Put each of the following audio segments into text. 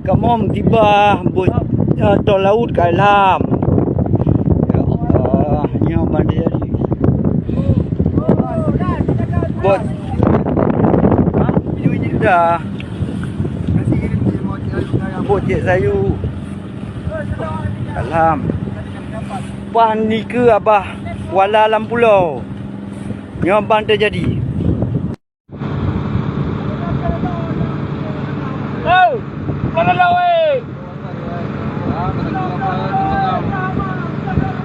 Kamom tiba tol laut Kai Lam. Ya Allah, yang mana jadi? Bot. Video ini dah. Bot Cik Sayu. Kai Lam. Pan ni ke abah Kuala Lam Pulau. Yang ban terjadi. Oh, mana lawan?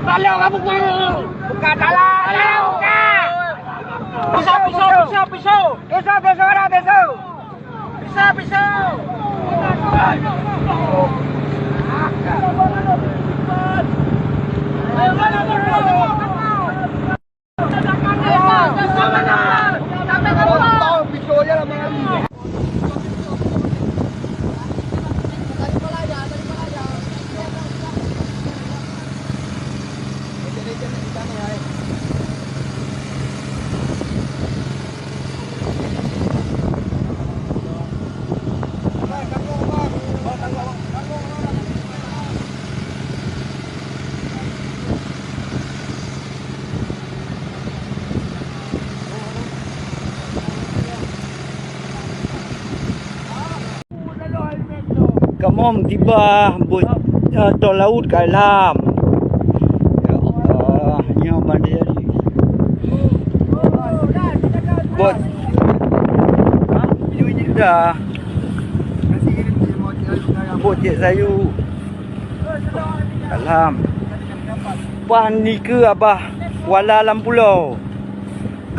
Talang kamu buka talang, buka. Pisau. Kamom tiba tol laut Kai Lam. Ya Allah, yang mana jadi? Bot. Video ini dah. Bot Cik Sayu. Kai Lam. Pan ni ke abah Kuala Lam Pulau.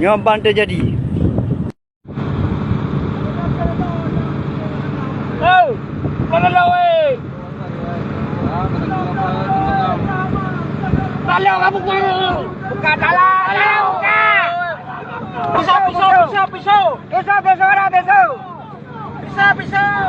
Yang ban terjadi. Oh, mana lawan? Talang kamu buka talang, buka. Pisau.